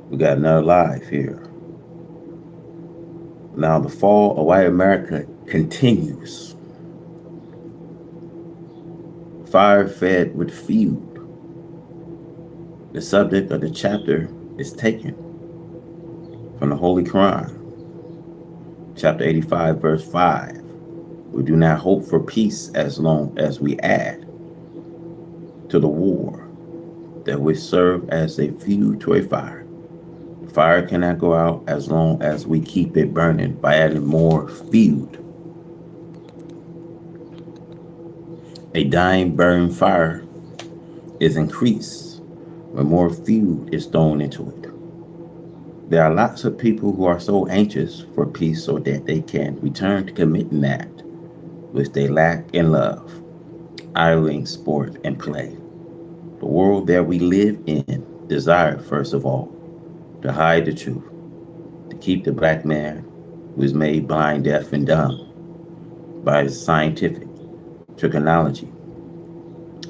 We got another live here. Now, the fall of white America continues. Fire fed with feud. The subject of the chapter is taken from the Holy Quran, chapter 85, verse 5. We do not hope for peace as long as we add to the war that which serve as a fuel to a fire. The fire cannot go out as long as we keep it burning by adding more fuel. A dying burn fire is increased when more fuel is thrown into it. There are lots of people who are so anxious for peace so that they can return to committing that which they lack in love, idling, sport, and play. The world that we live in desired, first of all, to hide the truth, to keep the black man who is made blind, deaf, and dumb by his scientific trigonology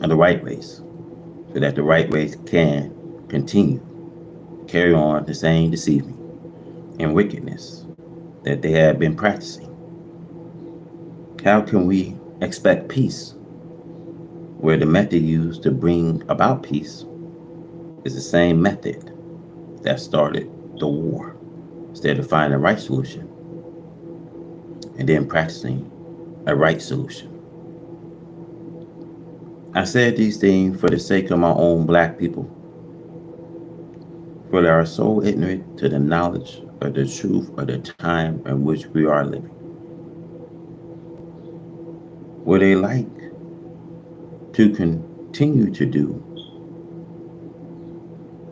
of the right race, so that the right race can continue to carry on the same deceiving and wickedness that they have been practicing. How can we expect peace where the method used to bring about peace is the same method that started the war? Instead of finding a right solution and then practicing a right solution. I said these things for the sake of my own black people, for they are so ignorant to the knowledge of the truth of the time in which we are living. What they like to continue to do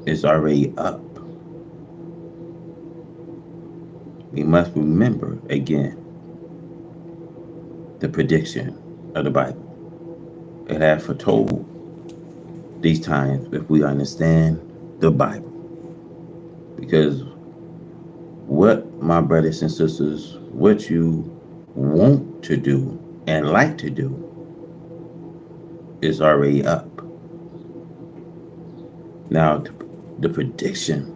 is already up. We must remember again the prediction of the Bible. It had foretold these times if we understand the Bible. Because what, my brothers and sisters, what you want to do and like to do is already up. Now, the prediction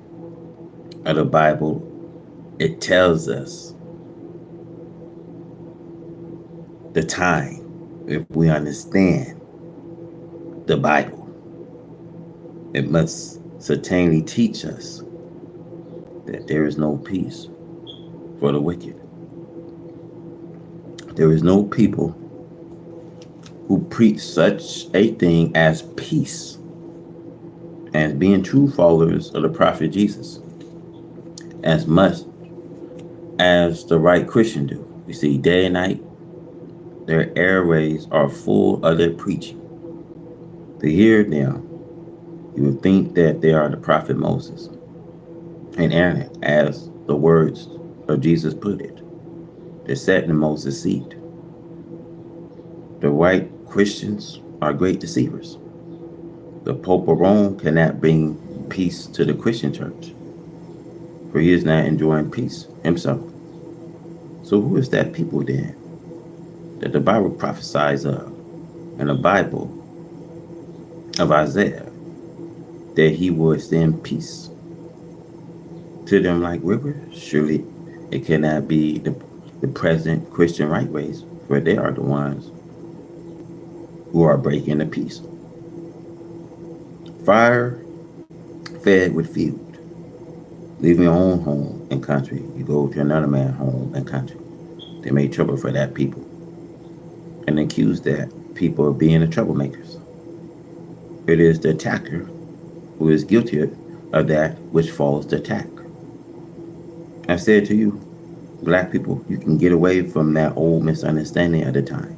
of the Bible, it tells us the time if we understand the Bible. It must certainly teach us that there is no peace for the wicked. There is no people who preach such a thing as peace, as being true followers of the prophet Jesus, as much as the right Christian do. You see, day and night, their airways are full of their preaching. To hear them, you would think that they are the prophet Moses and Aaron, as the words of Jesus put it. They sat in Moses' seat. The white Christians are great deceivers. The Pope of Rome cannot bring peace to the Christian church, for he is not enjoying peace himself. So who is that people then that the Bible prophesies of in the Bible of Isaiah, that he will extend peace to them like rivers? Surely it cannot be the present Christian right ways, for they are the ones who are breaking the peace. Fire fed with feud. Leaving your own home and country, you go to another man's home and country. They made trouble for that people and accuse that people of being the troublemakers. It is the attacker who is guilty of that which follows the attack. I said to you, black people, you can get away from that old misunderstanding of the time.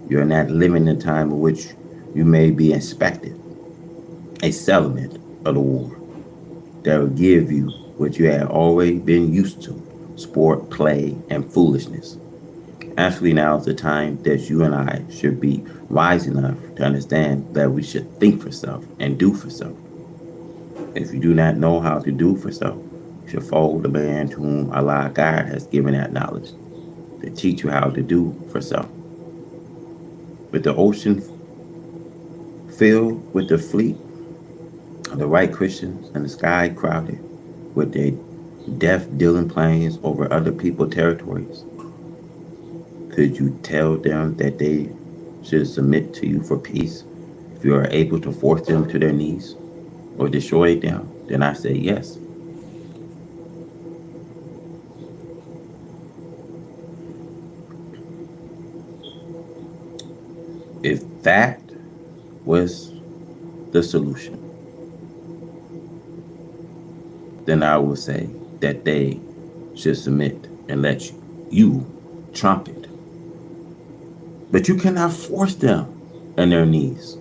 You're not living in a time in which you may be inspected, a settlement of the war that will give you what you had always been used to: sport, play, and foolishness. Actually, now is the time that you and I should be wise enough to understand that we should think for self and do for self. If you do not know how to do for self, you should follow the man to whom Allah God has given that knowledge to teach you how to do for self. With the ocean filled with the fleet of the right Christians and the sky crowded with their death-dealing planes over other people's territories, could you tell them that they should submit to you for peace if you are able to force them to their knees or destroy them? Then I say yes. If that was the solution, then I would say that they should submit and let you trump it. But you cannot force them on their knees.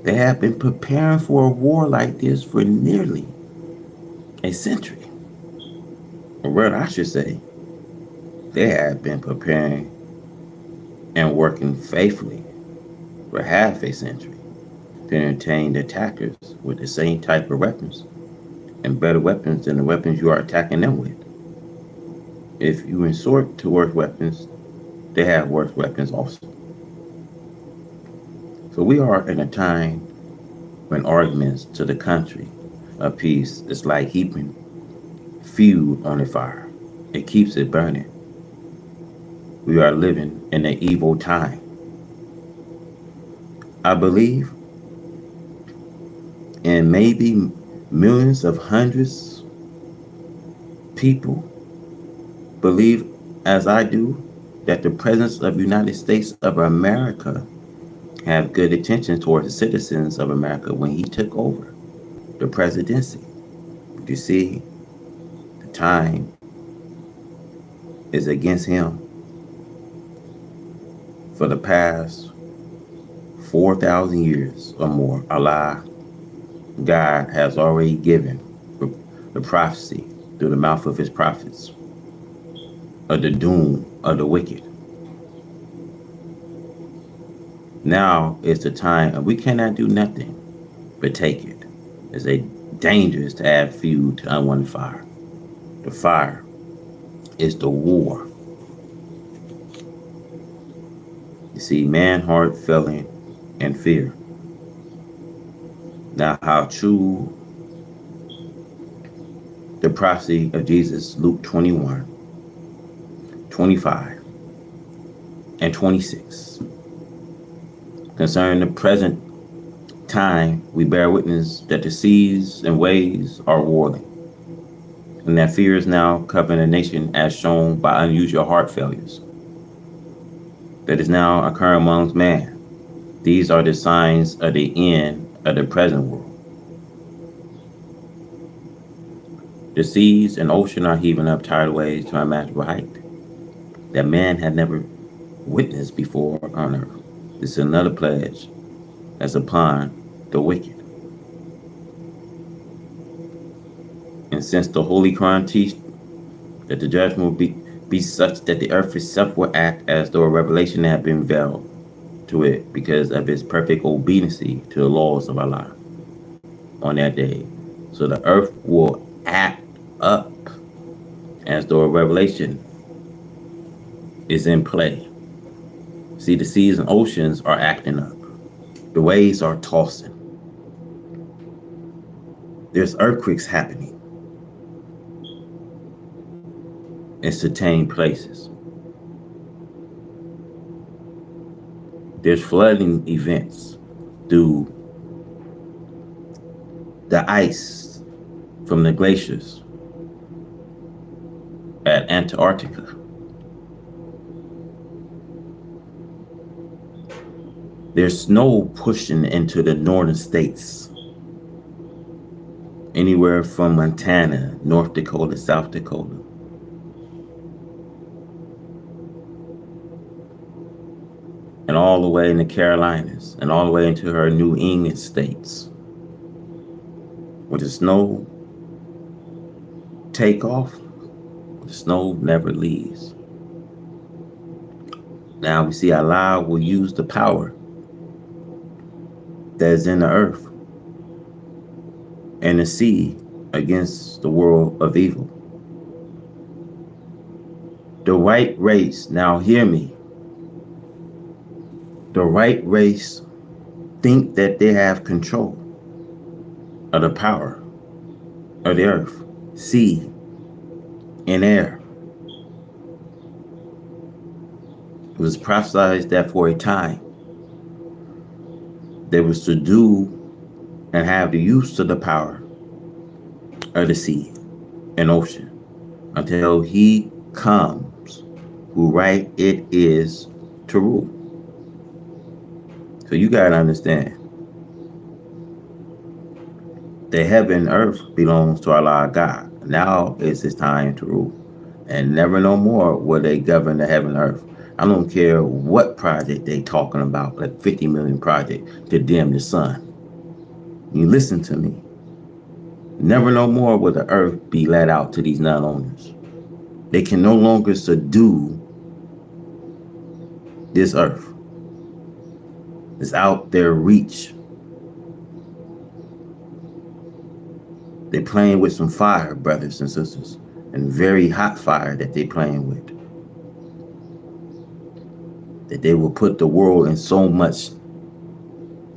They have been preparing for a war like this for nearly a century. Or what I should say, they have been preparing and working faithfully for half a century to entertain the attackers with the same type of weapons and better weapons than the weapons you are attacking them with. If you resort to worse weapons, they have worse weapons also. So we are in a time when arguments to the country of peace is like heaping fuel on a fire. It keeps it burning. We are living in an evil time. I believe in maybe millions of hundreds people believe as I do that the presence of the United States of America have good intentions towards the citizens of America when he took over the presidency. You see, the time is against him. For the past 4,000 years or more, Allah, God, has already given the prophecy through the mouth of his prophets of the doom of the wicked. Now is the time, and we cannot do nothing but take it. It's a dangerous to add fuel to unwanted fire. The fire is the war. You see, man heart failing and fear. Now, how true the prophecy of Jesus, Luke 21, 25, and 26. Concerning the present time, we bear witness that the seas and waves are warring, and that fear is now covering the nation as shown by unusual heart failures that is now occurring amongst man. These are the signs of the end of the present world. The seas and ocean are heaving up tidal waves to unimaginable height that man had never witnessed before on earth. This is another pledge that's upon the wicked. And since the Holy Quran teach that the judgment will be such that the earth itself will act as though a revelation had been veiled to it because of its perfect obedience to the laws of Allah on that day. So the earth will act up as though a revelation is in play. See, the seas and oceans are acting up. The waves are tossing. There's earthquakes happening in certain places. There's flooding events through the ice from the glaciers at Antarctica. There's snow pushing into the northern states, anywhere from Montana, North Dakota, South Dakota. And all the way in the Carolinas, and all the way into her New England states. With the snow take off, the snow never leaves. Now we see Allah will use the power that is in the earth and the sea against the world of evil. The white race, now hear me, the white race think that they have control of the power of the earth, sea, and air. It was prophesied that for a time they were to do and have the use of the power of the sea and ocean until he comes who right it is to rule. So you gotta understand the heaven and earth belongs to Allah God. Now is his time to rule. And never no more will they govern the heaven and earth. I don't care what project they talking about, like 50 million project to dim the sun. You listen to me. Never no more will the earth be let out to these non-owners. They can no longer subdue this earth. It's out their reach. They playing with some fire, brothers and sisters, and very hot fire that they playing with. That they will put the world in so much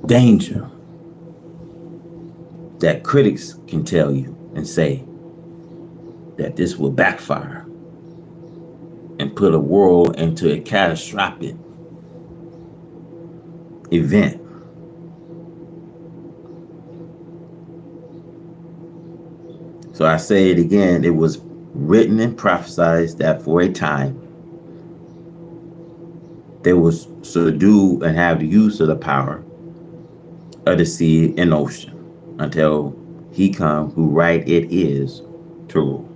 danger that critics can tell you and say that this will backfire and put a world into a catastrophic event. So I say it again, it was written and prophesied that for a time they will subdue and have the use of the power of the sea and ocean until he come who right it is to rule.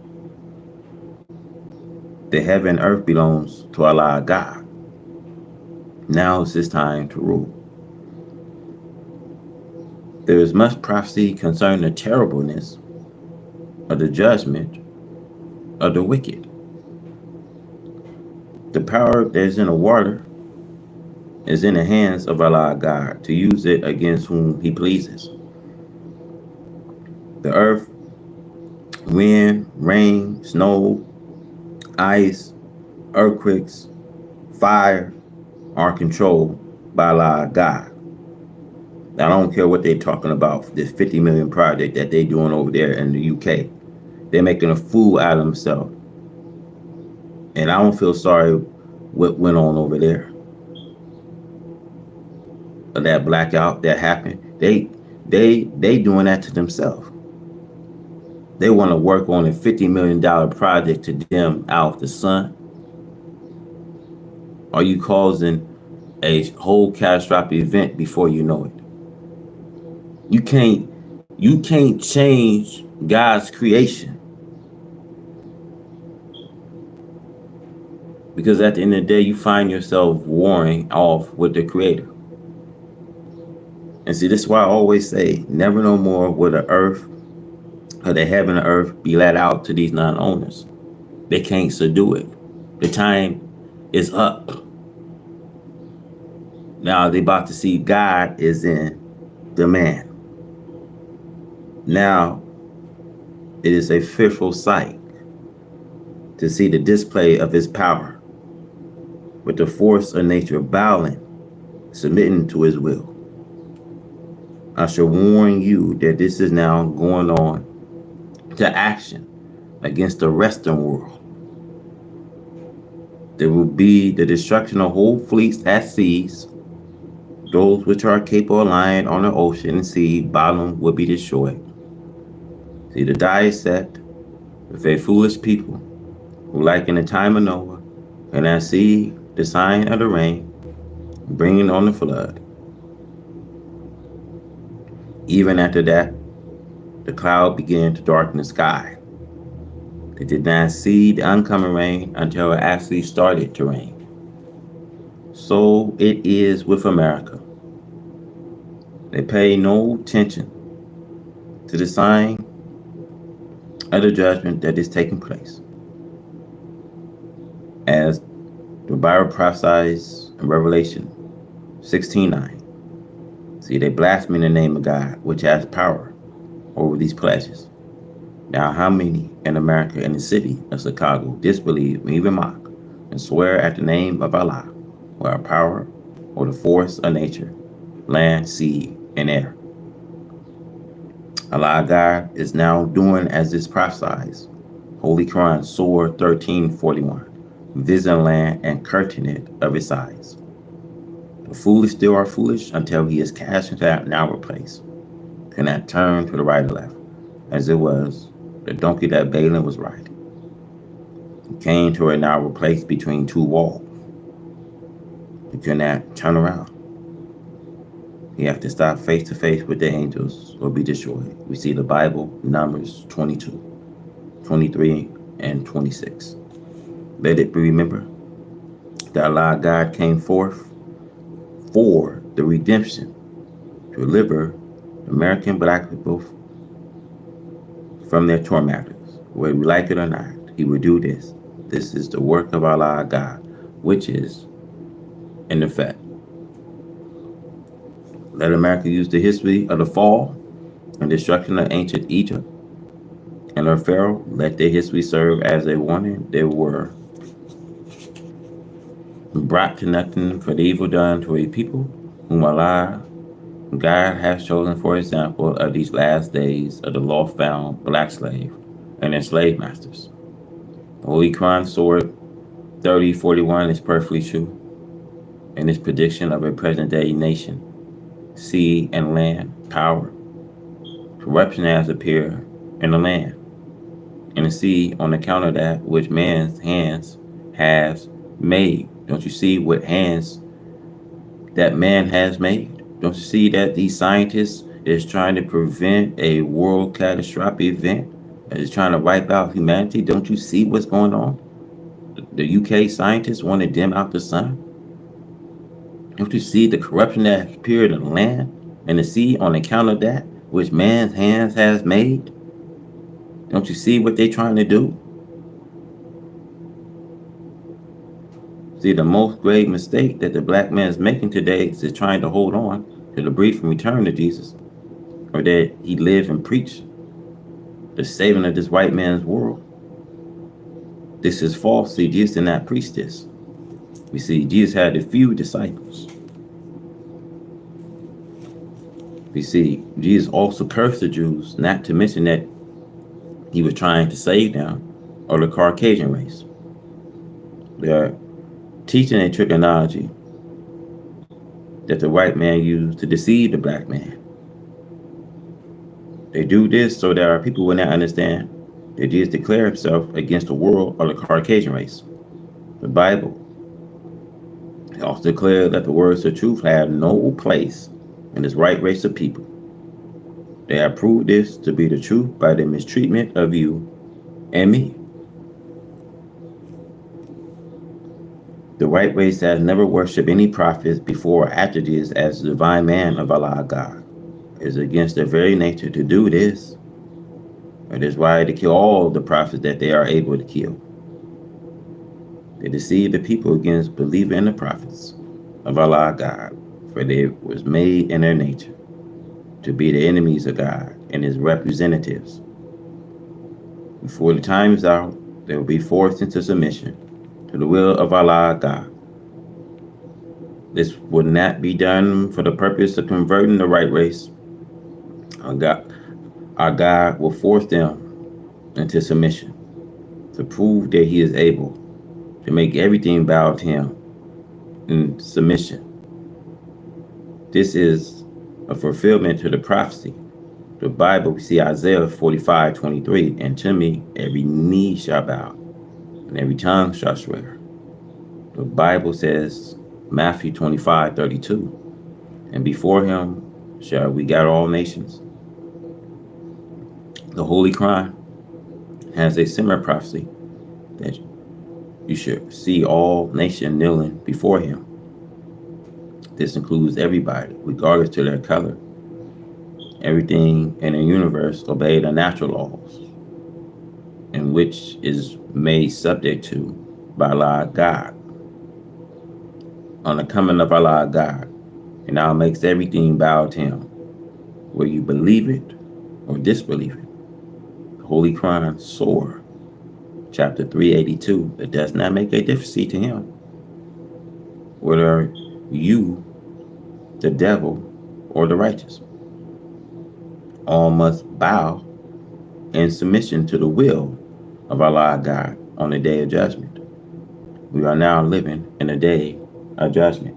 The heaven and earth belongs to Allah God. Now is his time to rule. There is much prophecy concerning the terribleness of the judgment of the wicked. The power that is in the water is in the hands of Allah God to use it against whom he pleases. The earth, wind, rain, snow, ice, earthquakes, fire are controlled by Allah God. I don't care what they're talking about, this 50 million project that they're doing over there in the UK. They're making a fool out of themselves. And I don't feel sorry what went on over there. That blackout that happened, they doing that to themselves. They want to work on a $50 million project to dim out the sun. Are you causing a whole catastrophic event before you know it? You can't change God's creation. Because at the end of the day, you find yourself warring off with the Creator. And see, this is why I always say, never no more will the earth or the heaven and earth be let out to these non-owners. They can't subdue it. The time is up. Now they about to see God is in the man. Now it is a fearful sight to see the display of his power with the force of nature bowing, submitting to his will. I shall warn you that this is now going on to action against the Western world. There will be the destruction of whole fleets at seas. Those which are capable of lying on the ocean and sea bottom will be destroyed. See, the die is set with a foolish people who, like in the time of Noah, and I see the sign of the rain, bringing on the flood. Even after that, the cloud began to darken the sky. They did not see the oncoming rain until it actually started to rain. So it is with America. They pay no attention to the sign of the judgment that is taking place. As the Bible prophesies in Revelation 16:9. See, they blaspheme the name of God, which has power over these pleasures. Now, how many in America, in the city of Chicago, disbelieve and even mock and swear at the name of Allah, or our power, or the force of nature, land, sea, and air? Allah God is now doing as is prophesied. Holy Quran, Surah 13:41. Visit land and curtain it of its eyes. The foolish still are foolish until he is cast into that narrow place, cannot turn to the right or left, as it was the donkey that Balaam was riding. He came to a narrow place between two walls. He could not turn around. He had to stop face to face with the angels or be destroyed. We see the Bible, Numbers 22, 23, and 26. Let it be remembered that Allah God came forth for the redemption to deliver American black people from their tormentors. Whether we like it or not, he will do this. This is the work of Allah God, which is in effect. Let America use the history of the fall and destruction of ancient Egypt and their pharaoh. Let their history serve as a warning. They were brought to nothing for the evil done to a people whom Allah God has chosen for example of these last days of the law-found black slave and their slave masters. The Holy Quran Surah 30:41 is perfectly true in its prediction of a present-day nation, sea and land power. Corruption has appeared in the land and the sea on account of that which man's hands has made. Don't you see what hands that man has made? Don't you see that these scientists is trying to prevent a world catastrophic event that is trying to wipe out humanity? Don't you see what's going on? The UK scientists want to dim out the sun. Don't you see the corruption that has appeared in the land and the sea on account of that which man's hands has made? Don't you see what they're trying to do? See, the most grave mistake that the black man is making today is trying to hold on to the brief and return to Jesus, or that he lived and preached the saving of this white man's world. This is false. See, Jesus did not preach this. We see Jesus had a few disciples. We see Jesus also cursed the Jews, not to mention that he was trying to save them or the Caucasian race. They're teaching a trigonometry that the white man used to deceive the black man. They do this so that our people will not understand that Jesus declared himself against the world or the Caucasian race. The Bible also declared that the words of truth have no place in this right race of people. They have proved this to be the truth by the mistreatment of you and me. The white race has never worshipped any prophets before or after Jesus as the divine man of Allah God. It is against their very nature to do this. It is why they kill all the prophets that they are able to kill. They deceive the people against believing in the prophets of Allah God, for they was made in their nature to be the enemies of God and his representatives. Before the time is out, they will be forced into submission to the will of Allah God. This would not be done for the purpose of converting the right race. Our God will force them into submission to prove that he is able to make everything bow to him in submission. This is a fulfillment to the prophecy. The Bible, we see Isaiah 45:23, and to me every knee shall bow and every tongue shall swear. The Bible says, Matthew 25:32, and before him shall we gather all nations. The Holy Quran has a similar prophecy that you should see all nations kneeling before him. This includes everybody, regardless to their color. Everything in the universe obey the natural laws, and which is made subject to by Allah God. On the coming of Allah God, and now makes everything bow to him, whether you believe it or disbelieve it. The Holy Quran, Surah, chapter 382, it does not make a difference to him whether you, the devil, or the righteous. all must bow in submission to the will of our Lord God on the day of judgment. We are now living in a day of judgment.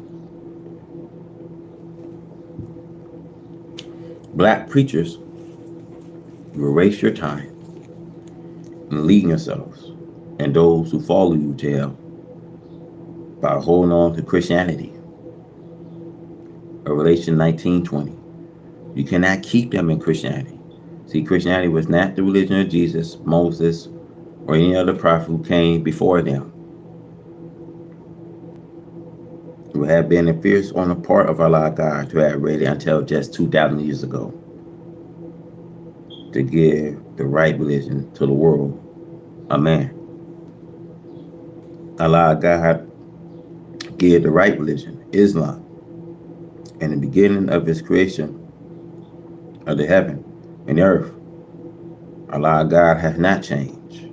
Black preachers will waste your time in leading yourselves and those who follow you to hell by holding on to Christianity. Revelation 19:20. You cannot keep them in Christianity. See, Christianity was not the religion of Jesus, Moses, or any other prophet who came before them. It would have been a fierce on the part of our Lord God to have read it until just 2,000 years ago to give the right religion to the world, a man. Allah God gave the right religion, Islam, in the beginning of his creation of the heaven and the earth. Allah God has not changed.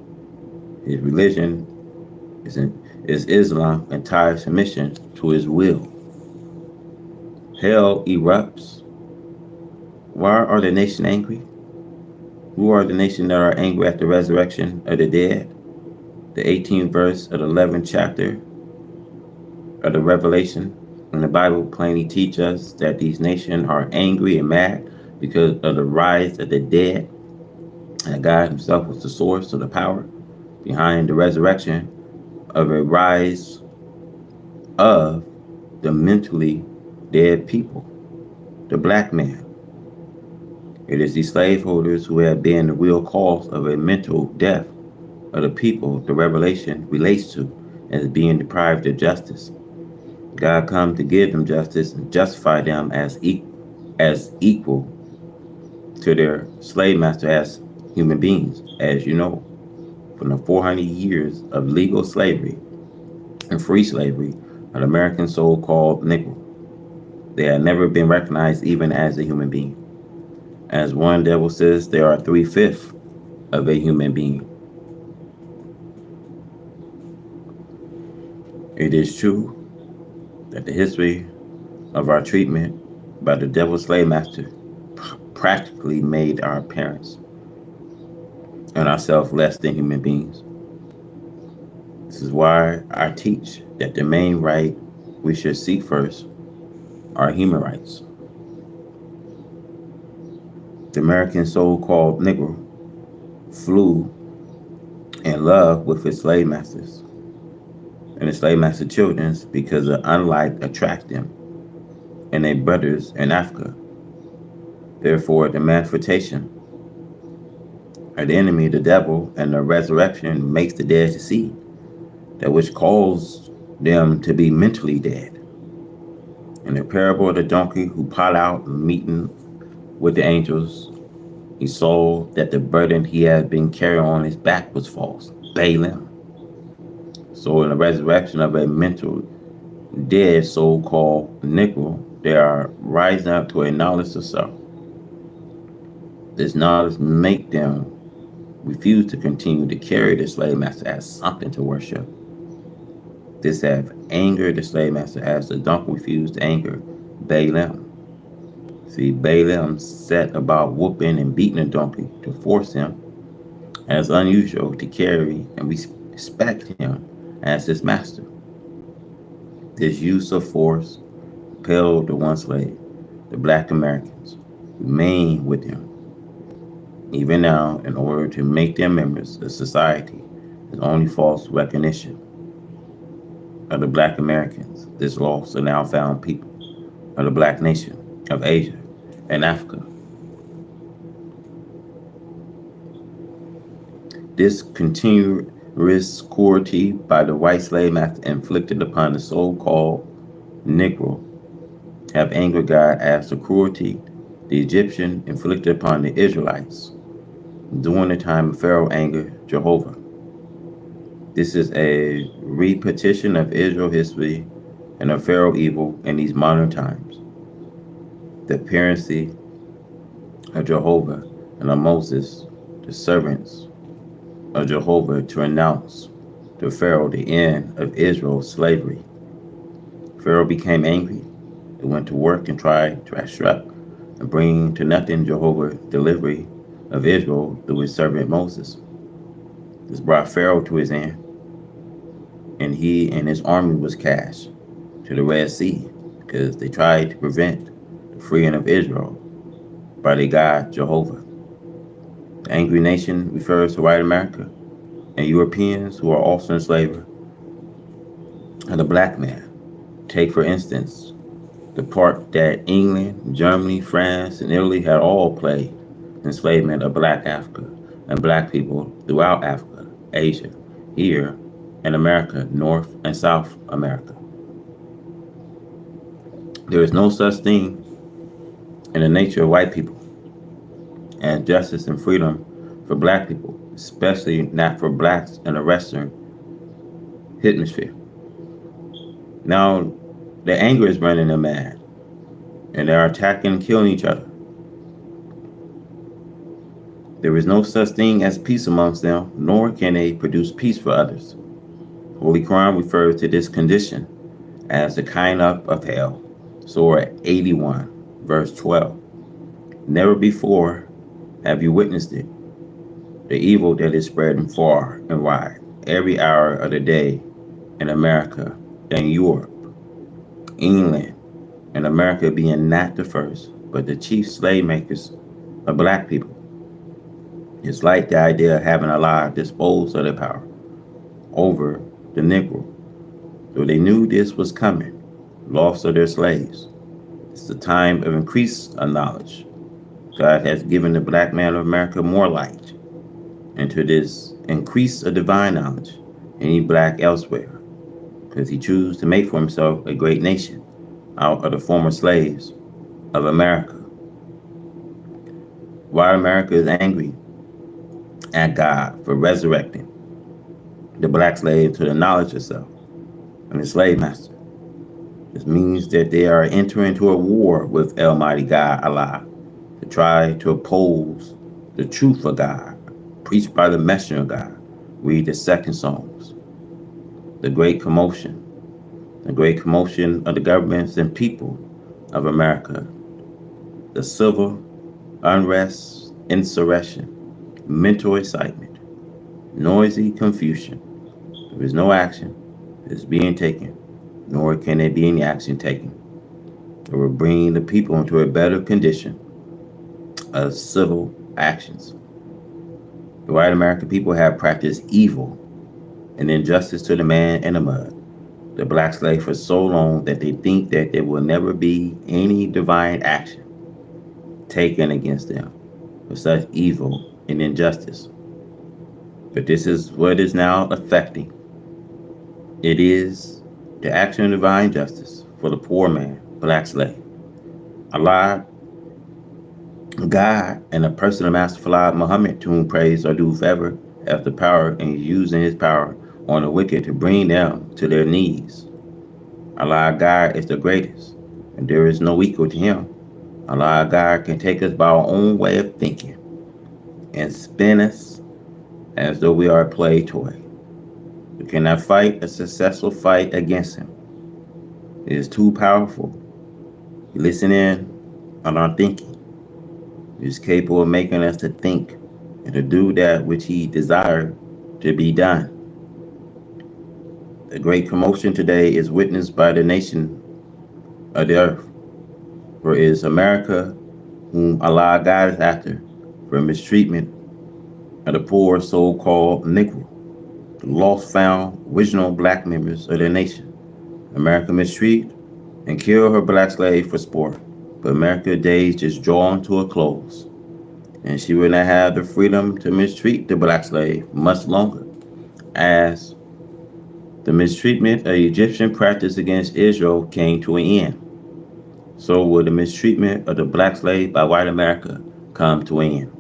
His religion is Islam, entire submission to his will. Hell erupts. Why are the nation angry? Who are the nation that are angry at the resurrection of the dead? The 18th verse of the 11th chapter of the Revelation. And the Bible plainly teaches us that these nations are angry and mad because of the rise of the dead. And God himself was the source of the power behind the resurrection of a rise of the mentally dead people, the black man. It is these slaveholders who have been the real cause of a mental death of the people the revelation relates to as being deprived of justice. God come to give them justice and justify them as equal to their slave master as human beings. As you know, from the 400 years of legal slavery and free slavery, an American so-called Negro, they had never been recognized even as a human being. As one devil says, they are 3/5 of a human being. It is true that the history of our treatment by the devil's slave master practically made our parents and ourselves less than human beings. This is why I teach that the main right we should seek first are human rights. The American so-called Negro flew in love with his slave masters and the slave master children because the unlike attract them and their brothers in Africa. Therefore, the manifestation of the enemy, the devil, and the resurrection makes the dead to see, that which calls them to be mentally dead. In the parable of the donkey who piled out meeting with the angels, he saw that the burden he had been carrying on his back was false, Balaam. So in the resurrection of a mental dead so-called Negro, they are rising up to a knowledge of self. This knowledge make them refuse to continue to carry the slave master as something to worship. This have angered the slave master as the donkey refused to anger Balaam. See, Balaam set about whooping and beating the donkey to force him, as unusual, to carry and respect him as his master. This use of force compelled the one slave, the black Americans, remain with him. Even now, in order to make them members of society, is only false recognition of the black Americans. This lost and now found people of the black nation of Asia and Africa. This continuous cruelty by the white slave master inflicted upon the so-called Negro have angered God as the cruelty the Egyptian inflicted upon the Israelites during the time of Pharaoh angered Jehovah. This is a repetition of Israel history and of Pharaoh evil in these modern times. The appearance of Jehovah and of Moses, the servants of Jehovah, to announce to Pharaoh the end of Israel's slavery. Pharaoh became angry. He went to work and tried to and bring to nothing Jehovah's delivery of Israel through his servant Moses. This brought Pharaoh to his end, and he and his army was cast to the Red Sea because they tried to prevent the freeing of Israel by their God Jehovah. The angry nation refers to white America and Europeans who are also enslaved, and the black man. Take, for instance, the part that England, Germany, France, and Italy had all played in enslavement of black Africa and black people throughout Africa, Asia, here, in America, North and South America. There is no such thing in the nature of white people as justice and freedom for black people, especially not for blacks in the Western hemisphere. Now, the anger is running them mad, and they're attacking and killing each other. There is no such thing as peace amongst them, nor can they produce peace for others. Holy Quran refers to this condition as the kind up of hell. Surah 81, verse 12. Never before have you witnessed it, the evil that is spreading far and wide, every hour of the day in America and Europe, England, and America being not the first, but the chief slave makers of black people. It's like the idea of having Allah dispose of their power over the Negro. So they knew this was coming, loss of their slaves. It's the time of increase of knowledge. God has given the black man of America more light into this increase of divine knowledge than any black elsewhere, because he chose to make for himself a great nation out of the former slaves of America. While America is angry at God for resurrecting the black slave to the knowledge of self and the slave master, this means that they are entering into a war with Almighty God Allah to try to oppose the truth of God, preached by the messenger of God. Read the second Psalms. The great commotion of the governments and people of America, the civil unrest, insurrection, mental excitement, noisy confusion. There is no action that is being taken, nor can there be any action taken that will bring the people into a better condition of civil actions. The white American people have practiced evil and injustice to the man in the mud, the black slave, for so long that they think that there will never be any divine action taken against them for such evil and injustice. But this is what is now affecting. It is the action of divine justice for the poor man, black slave. Allah, God, and the person of Master Fala Muhammad, to whom praise are due forever, have the power and is using his power on the wicked to bring them to their knees. Allah, God, is the greatest, and there is no equal to him. Allah, God, can take us by our own way of thinking and spin us as though we are a play toy. We cannot fight a successful fight against him. It is too powerful. We listen in on our thinking. He is capable of making us to think and to do that which he desired to be done. The great commotion today is witnessed by the nation of the earth. For it is America whom Allah God is after for mistreatment of the poor so-called Negro, the lost found original black members of their nation. America mistreat and kill her black slave for sport, but America's days just drawn to a close, and she will not have the freedom to mistreat the black slave much longer, as the mistreatment of Egyptian practice against Israel came to an end. So will the mistreatment of the black slave by white America come to an end.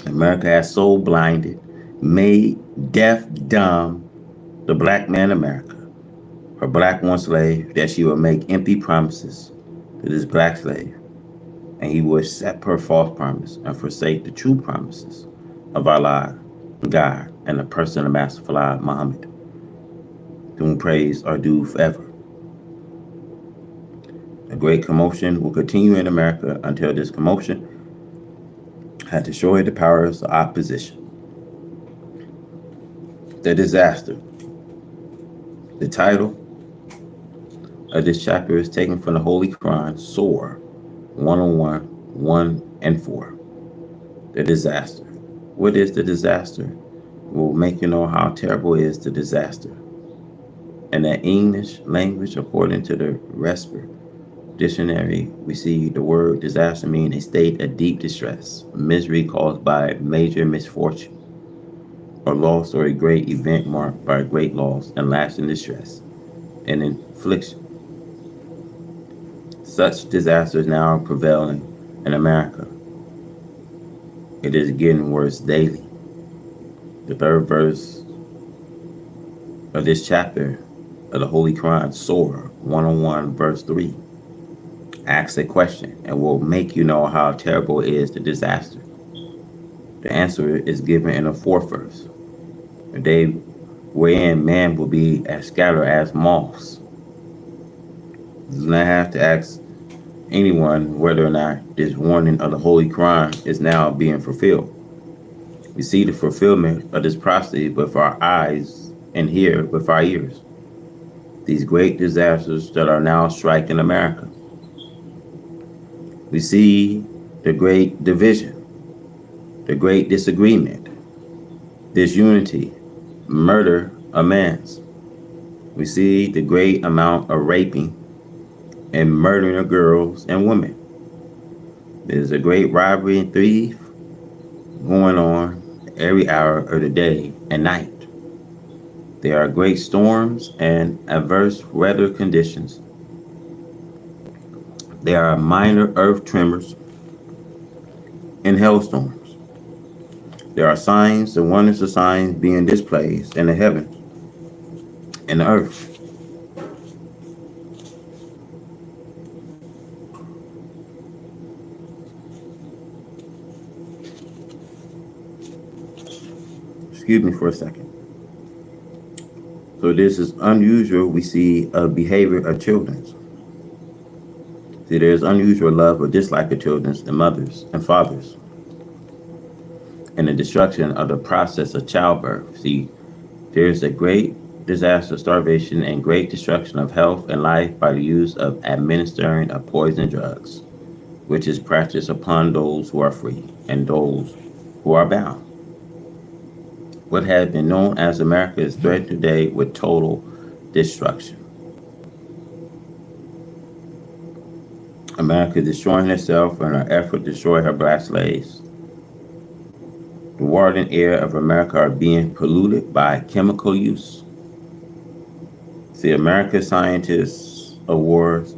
America has so blinded, made deaf, dumb the black man America, her black one slave, that she will make empty promises to this black slave, and he will accept her false promise and forsake the true promises of Allah, God, and the person of Master Fala Muhammad, to whom praise are due forever. The A great commotion will continue in America until this commotion has destroyed the powers of opposition. The disaster. The title of this chapter is taken from the Holy Quran, Surah 101, 1 and 4. The disaster. What is the disaster? Will make you know how terrible is the disaster. In the English language, according to the Resper Dictionary, we see the word disaster mean a state of deep distress, misery caused by major misfortune, or loss, or a great event marked by great loss and lasting distress and infliction. Such disasters now are prevailing in America. It is getting worse daily. The third verse of this chapter of the Holy Quran, Surah 101, verse 3, asks a question and will make you know how terrible is the disaster. The answer is given in the fourth verse. The day wherein man will be as scattered as moths. You do not have to ask anyone whether or not this warning of the Holy Quran is now being fulfilled. We see the fulfillment of this prophecy with our eyes and hear with our ears. These great disasters that are now striking America. We see the great division, the great disagreement, disunity, murder amends. We see the great amount of raping and murdering of girls and women. There's a great robbery and thief going on every hour of the day and night. There are great storms and adverse weather conditions. There are minor earth tremors and hailstorms. There are signs and wonders of signs being displayed in the heavens and the earth. Excuse me for a second. So this is unusual. We see a behavior of children. See, there's unusual love or dislike of children and mothers and fathers. And the destruction of the process of childbirth. See, there's a great disaster, starvation, and great destruction of health and life by the use of administering of poison drugs, which is practiced upon those who are free and those who are bound. What has been known as America is threatened today with total destruction. America is destroying herself in her effort to destroy her black slaves. The water and air of America are being polluted by chemical use. See, American scientists awards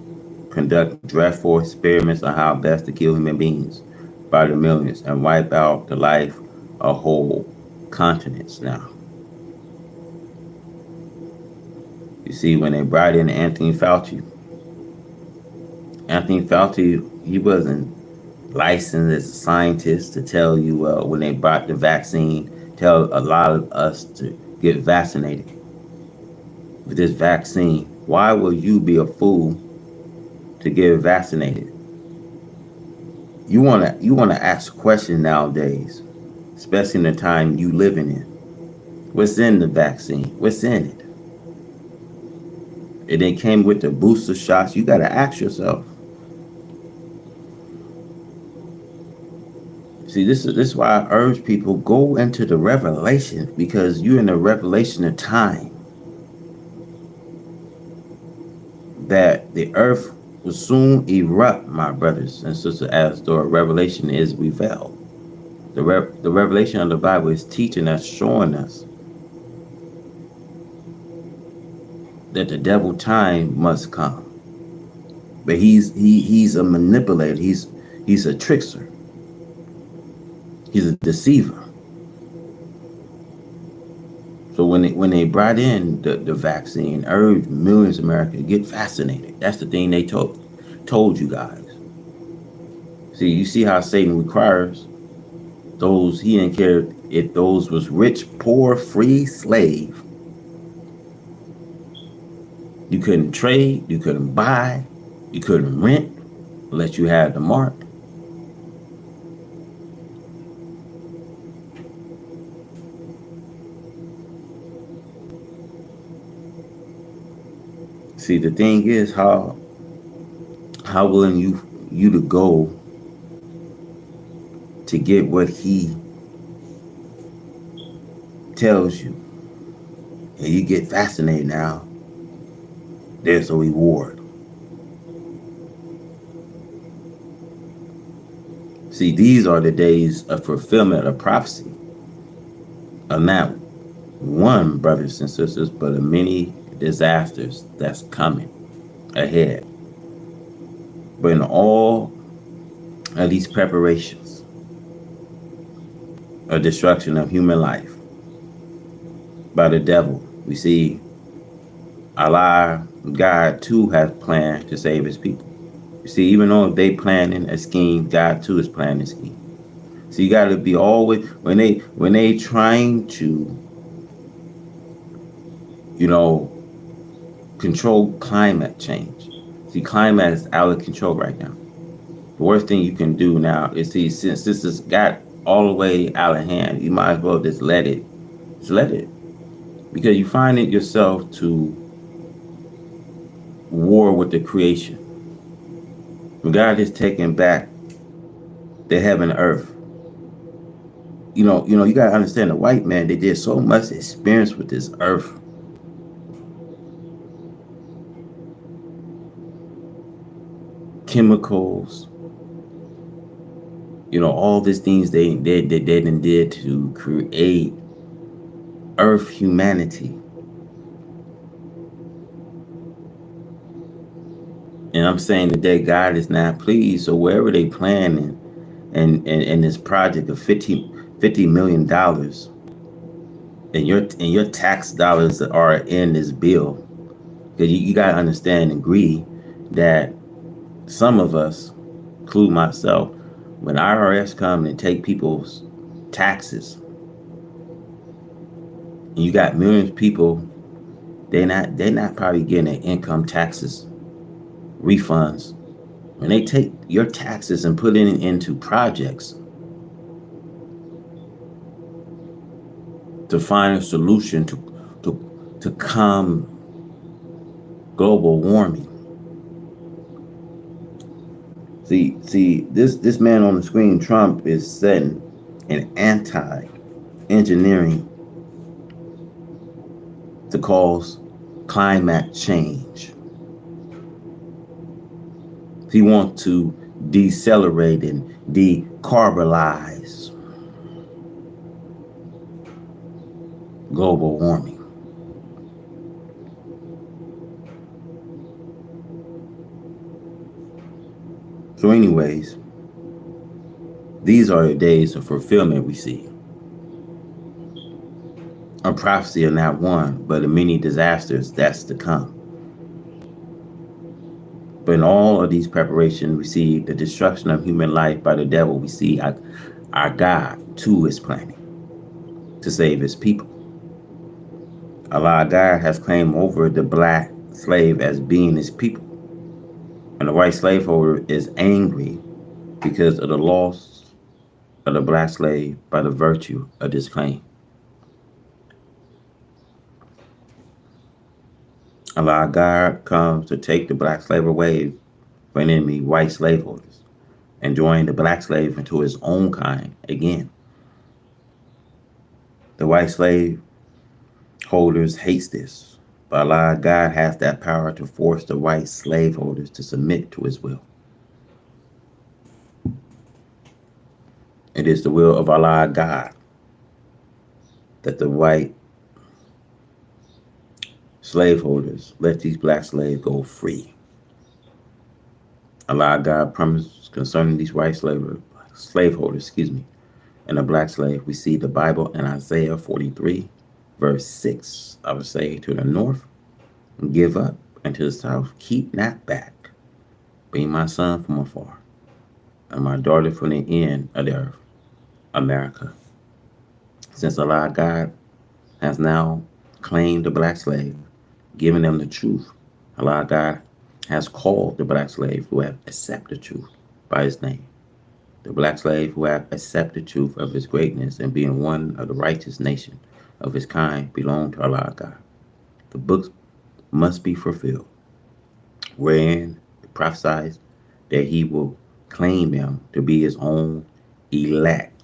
conduct dreadful experiments on how best to kill human beings by the millions and wipe out the life of whole continents now. You see, when they brought in Anthony Fauci, he wasn't licensed as a scientist to tell you, when they brought the vaccine, tell a lot of us to get vaccinated with this vaccine. Why will you be a fool to get vaccinated? You wanna ask questions nowadays, especially in the time you living in. What's in the vaccine? What's in it? And it came with the booster shots. You gotta ask yourself. See, this is why I urge people, go into the revelation, because you're in the revelation of time. That the earth will soon erupt, my brothers and sisters, as the revelation is revealed. The revelation of the Bible is teaching us, showing us that the devil time must come. But he's a manipulator. He's a trickster. He's a deceiver. So when they brought in the vaccine, urged millions of Americans get vaccinated. That's the thing they told you guys. See, you see how Satan requires those. He didn't care if those was rich, poor, free, slave. You couldn't trade. You couldn't buy. You couldn't rent unless you had the mark. See, the thing is how willing you to go to get what he tells you, and you get fascinated now. There's a reward. See, these are the days of fulfillment of prophecy, of not one, brothers and sisters, but of many disasters that's coming ahead. But in all of these preparations of destruction of human life by the devil, we see Allah, God too has planned to save his people. You see, even though they planning a scheme, God too is planning a scheme. So you got to be always when they trying to, you know, control climate change. See, climate is out of control right now. The worst thing you can do now is see, since this has got all the way out of hand, you might as well just let it. Just let it. Because you find it yourself to war with the creation. When God is taking back the heaven and earth. You gotta understand the white man, they did so much experience with this earth. Chemicals, all these things they did to create earth humanity. And I'm saying today God is not pleased. So wherever they planning and this project of $50 million and your tax dollars are in this bill, because you gotta understand and agree that some of us, include myself, when IRS come and take people's taxes, and you got millions of people, they're not probably getting their income taxes refunds. When they take your taxes and put it into projects to find a solution to calm global warming. See, this man on the screen, Trump, is setting an anti-engineering to cause climate change. He wants to decelerate and decarbonize global warming. So anyways, these are the days of fulfillment we see. A prophecy of not one, but of many disasters that's to come. But in all of these preparations, we see the destruction of human life by the devil. We see our God too is planning to save his people. Allah God has claimed over the black slave as being his people. And the white slaveholder is angry because of the loss of the black slave by the virtue of this claim. Allah God comes to take the black slave away from enemy white slaveholders and join the black slave into his own kind again. The white slave holders hates this, but Allah God has that power to force the white slaveholders to submit to his will. It is the will of Allah God that the white slaveholders let these black slaves go free. Allah God promised concerning these white slaveholders, and the black slave. We see the Bible in Isaiah 43, verse 6. I will say to the north, give up, and to the south, keep not back. Be my son from afar, and my daughter from the end of the earth, America. Since Allah God has now claimed the black slave, giving them the truth, Allah God has called the black slave who have accepted truth by his name. The black slave who have accepted truth of his greatness and being one of the righteous nation of his kind belong to Allah God. The books must be fulfilled, wherein it prophesies that he will claim them to be his own elect